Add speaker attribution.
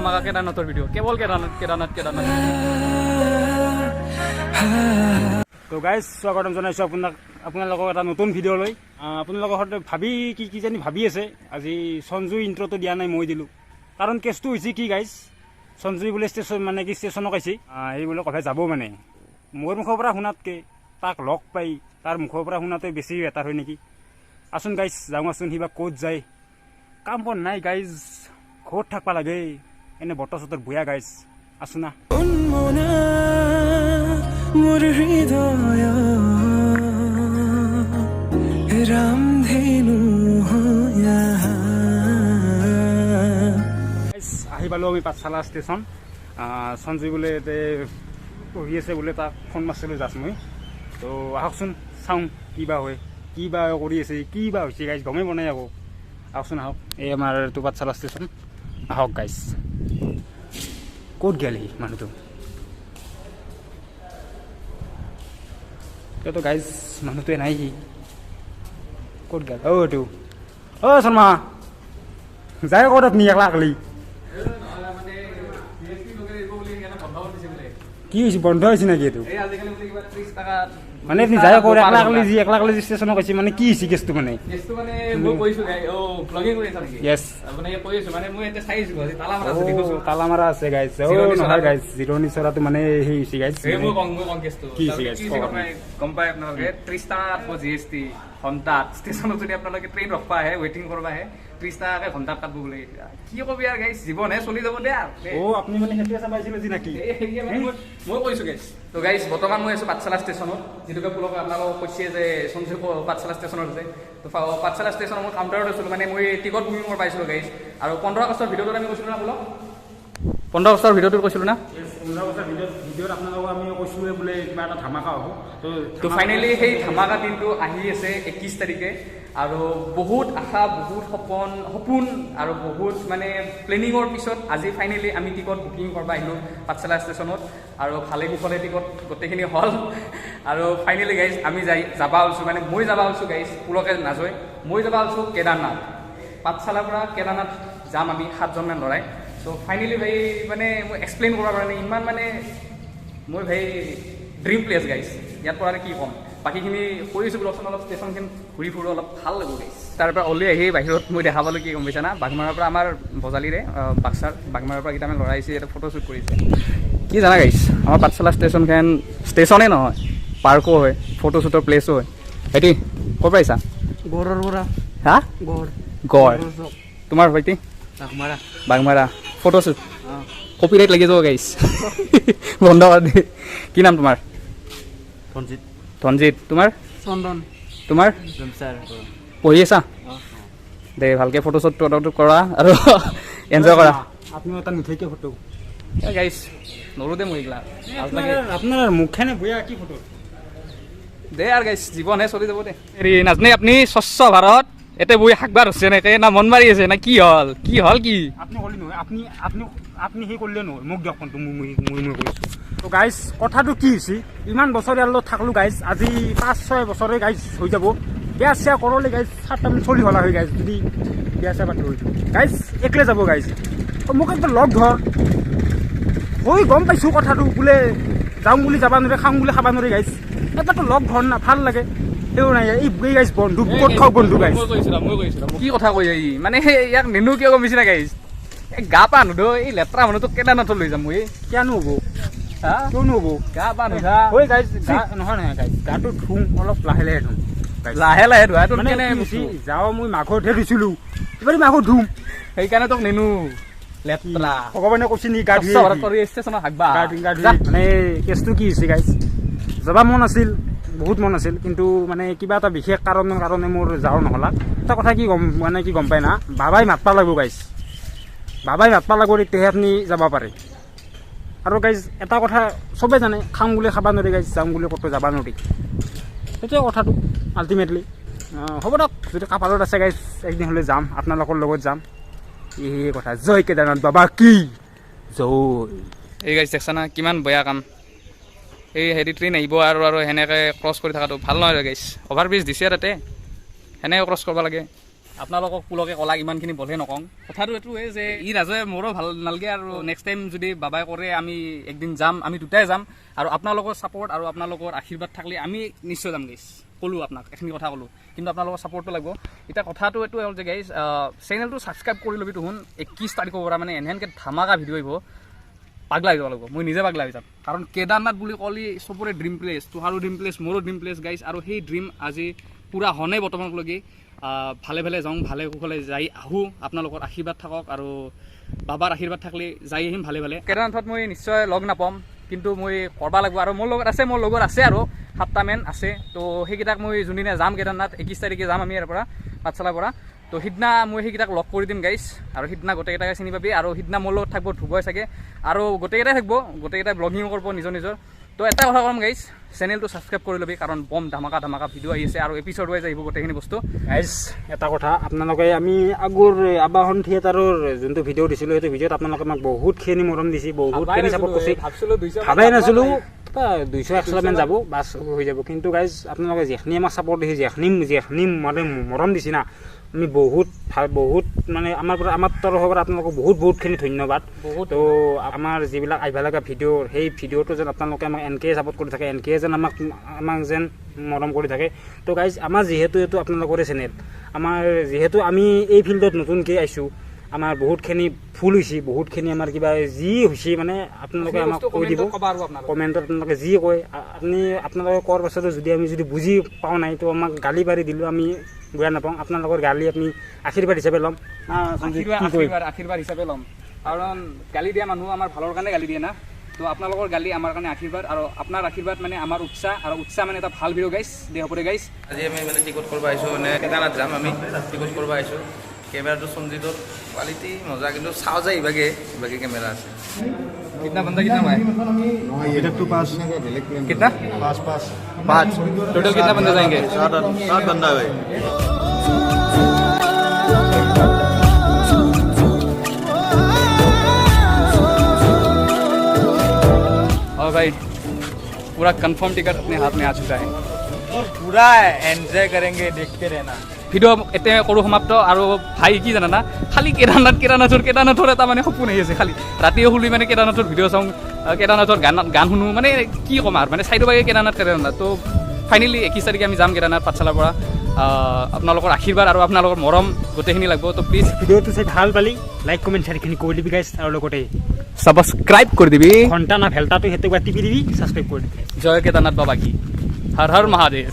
Speaker 1: আমাকা কেদাৰনাথৰ video' কেৱল কেদাৰনাথ তো guys স্বাগতম জনাইছোঁ আপোনালোকক এটা নতুন ভিডিঅ' লৈ আপোনালোকৰ সৈতে কি জানি ভাবি আছে আজি সঞ্জু ইণ্ট্ৰটো দিয়া নাই মই দিলোঁ কাৰণ কেছটো হৈছে কি গাইজ সঞ্জুই বোলে ষ্টেচন মানে কি ষ্টেচনক আহিছে এই বোলে কথা যাব মানে মোৰ মুখৰ পৰা শুনাতকৈ তাক লগ পাই তাৰ মুখৰ পৰা শুনাটোৱে বেছি বেটাৰ হয় নেকি আচোন গাইজ যাওঁ আচোন সিবা ক'ত যায় কাম বন নাই গাইজ ঘৰত থাকবা লাগে এনে বতৰ চতৰ বয়া গাইজ আছো না মোৰ হৃদয় ৰামধেনু আহি পালোঁ আমি পাঠশালা ষ্টেচন সঞ্জয় বোলে পঢ়ি আছে বোলে তাক ফোন মাৰিছিলোঁ জাষ্ট মই তো আহকচোন চাওঁ কিবা হয় কিবা কৰি আছে কিবা হৈছে গাইজ গমেই বনাই আকৌ আহকচোন আহক এই আমাৰ এইটো পাঠশালা ষ্টেচন আহক গাইজ ক'ত গেল সি মানুহটো তো গাইজ মানুহটোৱে নাই সি ক'ত গেল এইটো শৰ্মা যায় ক'ত আপুনি একলা আকলি কি হৈছে বন্ধ হৈছে নেকি এইটো মানে আপুনি যায় ক'ত একলা আকলি ষ্টেচনত কৈছে মানে কি হৈছে কেছটো মানে তালা মাৰা আছে গাইজ নহয় গাইজ জিৰণি চৰাটো মানে সেই হৈছে গাইজ কি হৈছে গাইজ
Speaker 2: গম পায় আপোনালোকে 30 টাকাত GST ঘণ্টাত ষ্টেচনত যদি আপোনালোকে ট্ৰেইন ৰখবা আহে ৱেইটিং কৰবা আহে 30 টাকাকে ঘণ্টাত কাটব বোলে কি কবি আৰু গাইজ জীৱনহে চলি যাব দে
Speaker 1: আপুনি মানে সেইটোৱে চাবাইছিলে যি নেকি
Speaker 2: মই কৈছোঁ গাইজ তো গাইজ বৰ্তমান মই আছোঁ পাঠশালা ষ্টেচনত যিটোকে পুলক আপোনালোকক কৈছে যে সঞ্জয় পাঠশালা ষ্টেচনত আছে তো পাঠশালা ষ্টেচনত মই কাউণ্টাৰত আছিলোঁ মানে মই টিকট বুকিং কৰিব পাইছিলোঁ গাইজ আৰু 15 আগষ্টৰ ভিডিঅ'টোত আমি কৈছিলোঁ না পুলক 15 আগষ্টৰ ভিডিঅ'টোত কৈছিলোঁ না
Speaker 1: 15 আগষ্টৰ ভিডিঅ'ত আপোনালোকক আমি কৈছোঁৱে বোলে কিবা এটা ধামাকা হ'ব
Speaker 2: তো ফাইনেলি সেই ধামাকা দিনটো আহি আছে 21 তাৰিখে আৰু বহুত আশা বহুত সপোন আৰু বহুত মানে প্লেনিঙৰ পিছত আজি ফাইনেলি আমি টিকট বুকিং কৰিব আহিলোঁ পাঠশালা ষ্টেচনত আৰু ভালে কুশলে টিকট গোটেইখিনি হ'ল আৰু ফাইনেলি গাইজ আমি যাবা ওলছোঁ মানে মই যাবা ওলছোঁ গাইজ পুলকে নাযায় মই যাবা ওলছোঁ কেদাৰনাথ পাঠশালাৰ পৰা কেদাৰনাথ যাম আমি 7জনমান ল'ৰাই চ' ফাইনেলি ভাই মানে মই এক্সপ্লেইন কৰাৰ কাৰণে ইমান মানে মই ভাই ড্ৰিম প্লেচ গাইজ ইয়াৰ পৰা কি ক'ম বাকীখিনি কৰিছোঁ বোলকচোন অলপ ষ্টেচনখন ঘূৰি ফুৰোঁ অলপ ভাল লাগিব গাইজ তাৰ পৰা ওলাই আহি বাহিৰত মই দেখা পালোঁ কি গম পাইছা না বাঘমাৰাৰ পৰা আমাৰ বজালিৰে বাক্সাৰ বাঘমাৰাৰ পৰা কেইটামান ল'ৰা আহিছে এটা ফটোশ্বুট কৰিছে কি জানা গাইজ আমাৰ পাঠশালা ষ্টেচনখন ষ্টেচনে নহয় পাৰ্কো হয় ফটোশ্বুটৰ প্লেচো হয় ভাইটি ক'ৰ পৰা আহিছা
Speaker 1: গড়ৰ পৰা
Speaker 2: হা গড় তোমাৰ ভাইটি বাঘমাৰা ফটোশ্বুট কপিৰাইট লাগি যাব গাইজ বন্ধ কৰি দি কি নাম তোমাৰ ধনজিত তোমাৰ
Speaker 1: চন্দন
Speaker 2: তোমাৰ পঢ়ি আছা দে ভালকৈ ফটোশ্বুট কৰা আৰু এনজয় কৰা
Speaker 1: আপুনিও এটা মিঠাইকে ফটো
Speaker 2: গাইজ নৰো দে মই এইগিলা
Speaker 1: আপোনাৰ মুখখনে বয়া কি ফটো
Speaker 2: দে আৰু গাইজ জীৱনহে চলি যাব দে হেৰি নাজানে আপুনি স্বচ্ছ ভাৰত এতে বহি হাকবাৰ হৈছে নেকি না মন মাৰি আছে না কি হ'ল কি
Speaker 1: আপুনি ক'লে নহয় আপুনি সেই কৰিলে নহয় মোক দিয়ক ফোনটো মই কৈছোঁ তো গাইজ কথাটো কি হৈছে ইমান বছৰ ইয়াৰ লগত থাকলোঁ গাইজ আজি 5-6 বছৰে গাইজ হৈ যাব বিয়া চিয়া কৰলে গাইজ 7টামান চলি হলা হয় গাইজ যদি বিয়া চিয়া পাতি হৈ গাইজ একলে যাব গাইজ মোক একবাৰ লগ ধৰ হৈ গম পাইছোঁ কথাটো বোলে যাওঁ বুলি যাব নোৱাৰে খাওঁ বুলি খাব নোৱাৰে গাইজ এবাৰতো লগ ধৰ না ভাল লাগে তেওঁ নাই এই গাইজ বন্ধু ক'ত খাওঁ বন্ধু গাইজ
Speaker 2: কি কথা কৈ ই মানে ইয়াক নেনো কিয় গম পাইছে না গাইজ এই গা পা নুধো এই লেতেৰা মানুহটো কেদাৰনাথত লৈ যাম মই
Speaker 1: কিয়নো হ'ব কিয়নো হ'ব
Speaker 2: গা পা নুধা
Speaker 1: ঐ গাইজ নহয় গাইজ গাটো ধুম অলপ লাহে ধুম
Speaker 2: লাহে ধোৱাটো
Speaker 1: মানে যাওঁ মই মাঘতহে ধুইছিলোঁ এইবাৰ মাঘত ধুম
Speaker 2: সেইকাৰণে তোক নেনো লেতেৰা
Speaker 1: ভগৱানে কৈছে নি গা ধুই
Speaker 2: ষ্টেচনত হাকবা
Speaker 1: মানে কেছটো কি হৈছে গাইজ যাব মন আছিল বহুত মন আছিল কিন্তু মানে কিবা এটা বিশেষ কাৰণৰ কাৰণে মোৰ যাওঁ নহ'লা এটা কথা কি গম পাই না বাবাই মাতবা লাগিব গাইজ বাবাই মাতবা লাগিব তেতিয়াহে আপুনি যাব পাৰে আৰু গাইজ এটা কথা চবেই জানে খাম বুলি খাব নোৱাৰি গাইজ যাম বুলি ক'তো যাব নোৱাৰি সেইটোৱে কথাটো আল্টিমেটলি হ'ব দিয়ক যদি কাপালত আছে গাইজ একদিন হ'লে যাম আপোনালোকৰ লগত যাম এই কথা জয় কেদাৰনাথ বাবা কি জয়
Speaker 2: এই গাইজ দেখছা না কিমান বেয়া কাম এই হেৰি ট্ৰেইন আহিব আৰু সেনেকৈ ক্ৰছ কৰি থকাটো ভাল নহয় গাইজ অভাৰ ব্ৰিজ দিছে তাতে সেনেকৈ ক্ৰছ কৰিব লাগে আপোনালোকক পুলকে ক'লাক ইমানখিনি বলে নকওঁ কথাটো এইটোৱে যে ই ৰাজে মোৰো ভাল নালাগে আৰু নেক্সট টাইম যদি বাবাই কৰে আমি একদিন যাম আমি দুটাই যাম আৰু আপোনালোকৰ ছাপৰ্ট আৰু আপোনালোকৰ আশীৰ্বাদ থাকিলে আমি নিশ্চয় যাম গাইছ ক'লোঁ আপোনাক এইখিনি কথা ক'লোঁ কিন্তু আপোনালোকৰ ছাপৰ্টটো লাগিব এতিয়া কথাটো এইটোৱে হ'ল যে গাইছ চেনেলটো ছাবস্ক্ৰাইব কৰি ল'বি দেখোন 21 তাৰিখৰ পৰা মানে এনেহেনকৈ ধামাকা ভিডিঅ' আহিব পাগলা হৈ যাব লাগিব মই নিজে পাগলা হৈ যাম কাৰণ কেদাৰনাথ বুলি ক'লে চবৰে ড্ৰিম প্লেচ তোহাৰো ড্ৰিম প্লেচ মোৰো ড্ৰিম প্লেচ গাইছ আৰু সেই ড্ৰিম আজি পূৰা হনে বৰ্তমানলৈকে ভালে ভালে যাওঁ ভালে কুশলে যাই আহোঁ আপোনালোকৰ আশীৰ্বাদ থাকক আৰু বাবাৰ আশীৰ্বাদ থাকিলে যাই আহিম ভালে ভালে কেদাৰনাথত মই নিশ্চয় লগ নাপাম কিন্তু মই কৰিব লাগিব আৰু মোৰ লগত আছে আৰু 7টা মেন আছে তো সেইকেইটাক মই যোনদিনা যাম কেদাৰনাথ 21 তাৰিখে যাম আমি ইয়াৰ পৰা পাঠশালাৰ পৰা তো সিদিনা মই সেইকেইটাক লগ কৰি দিম গাইছ আৰু সিদিনা গোটেইকেইটাকে চিনি পাবি আৰু সিদিনা মোৰ লগত থাকিব ধুবই চাগে আৰু গোটেইকেইটাই থাকিব গোটেইকেইটাই ব্লগিং কৰিব নিজৰ তো এটা কথা ক'ম গাইছ চেনেলটো ছাবস্ক্ৰাইব কৰি ল'বি কাৰণ বম ধামাকা ভিডিঅ' আহি আছে আৰু এপিছ'ড ৱাইজ আহিব গোটেইখিনি বস্তু
Speaker 1: গাইজ এটা কথা আপোনালোকে আমি আগৰ আবাহন থিয়েটাৰৰ যোনটো ভিডিঅ' দিছিলোঁ সেইটো ভিডিঅ'ত আপোনালোকে আমাক বহুতখিনি মৰম দিছে বহুতখিনি ছাপৰ্ট কৰিছে ভাবাই নাছিলোঁ 200-100 মান যাব বাছ হৈ যাব কিন্তু গাইজ আপোনালোকে যিখিনি আমাক ছাপৰ্ট দিছে যিখিনি মানে মৰম দিছে না আমি বহুত মানে আমাৰ তৰফৰ পৰা আপোনালোকক বহুতখিনি ধন্যবাদ তো আমাৰ যিবিলাক আহিব লগা ভিডিঅ' সেই ভিডিঅ'টো যেন আপোনালোকে আমাক এনকে ছাপৰ্ট কৰি থাকে এনকে যেন আমাক যেন মৰম কৰি থাকে তো গাইজ আমাৰ যিহেতু এইটো আপোনালোকৰে চেনেল আমাৰ যিহেতু আমি এই ফিল্ডত নতুনকৈ আহিছোঁ আমাৰ বহুতখিনি ভুল হৈছে বহুতখিনি আমাৰ কিবা যি হৈছে মানে আপোনালোকে আমাক কৈ দিব কমেণ্টত আপোনালোকে যি কয় আপোনালোকে কোৱাৰ পাছতো যদি আমি বুজি পাওঁ নাই তো আমাক গালি পাৰি দিলোঁ আমি বেয়া নাপাওঁ আপোনালোকৰ গালি আমি আশীৰ্বাদ হিচাপে ল'ম
Speaker 2: আশীৰ্বাদ হিচাপে ল'ম কাৰণ গালি দিয়া মানুহ আমাৰ ভালৰ কাৰণে গালি দিয়ে না তো আপোনালোকৰ গালি আমাৰ কাৰণে আশীৰ্বাদ আৰু আপোনাৰ আশীৰ্বাদ মানে আমাৰ উৎসাহ আৰু উৎসাহ মানে এটা ভাল ভিডিঅ' গাইছ দেহ পৰে গাইছ
Speaker 3: আজি আমি মানে টিকট কৰিব আহিছোঁ মানে কেদাৰনাথ যাম আমি টিকট কৰিব আহিছোঁ কেমেৰাটো সঞ্জিতৰ কোৱালিটি মজা কিন্তু চাওঁ যায় ইভাগে কেমেৰা আছে
Speaker 2: कितना बंदा कितना हुआ है
Speaker 4: तो 5
Speaker 2: कितना 5 टोटल कितना बंदे जाएंगे
Speaker 4: 7 बंदा है
Speaker 2: और भाई पूरा कंफर्म टिकट अपने हाथ में आ चुका है
Speaker 5: पूरा एंजॉय करेंगे देखते रहना
Speaker 2: ভিডিঅ' এতিয়া কৰোঁ সমাপ্ত আৰু ভাই কি জানা খালি কেদাৰনাথৰ এটা মানে সপোন আহি আছে খালি ৰাতিও শুলি মানে কেদাৰনাথৰ ভিডিঅ' চাওঁ কেদাৰনাথৰ গান শুনো মানে কি ক'ম আৰু মানে চাইডৰ বাগে কেদাৰনাথ তো ফাইনেলি 21 তাৰিখে আমি যাম কেদাৰনাথ পাঠশালাৰ পৰা আপোনালোকৰ আশীৰ্বাদ আৰু আপোনালোকৰ মৰম গোটেইখিনি লাগিব তো প্লিজ
Speaker 1: ভিডিঅ'টো চাই ভাল পালি লাইক কমেণ্ট শ্বেয়াৰখিনি কৰি দিবি গাইছ আৰু লগতে
Speaker 2: ছাবস্ক্ৰাইব কৰি দিবি
Speaker 1: ঘণ্টা না ভেল্টাটো সেইটো টিপি দিবি ছাবস্ক্ৰাইব কৰি দিবি
Speaker 2: জয় কেদাৰনাথ বাবা কি হৰ হৰ মহাদেৱ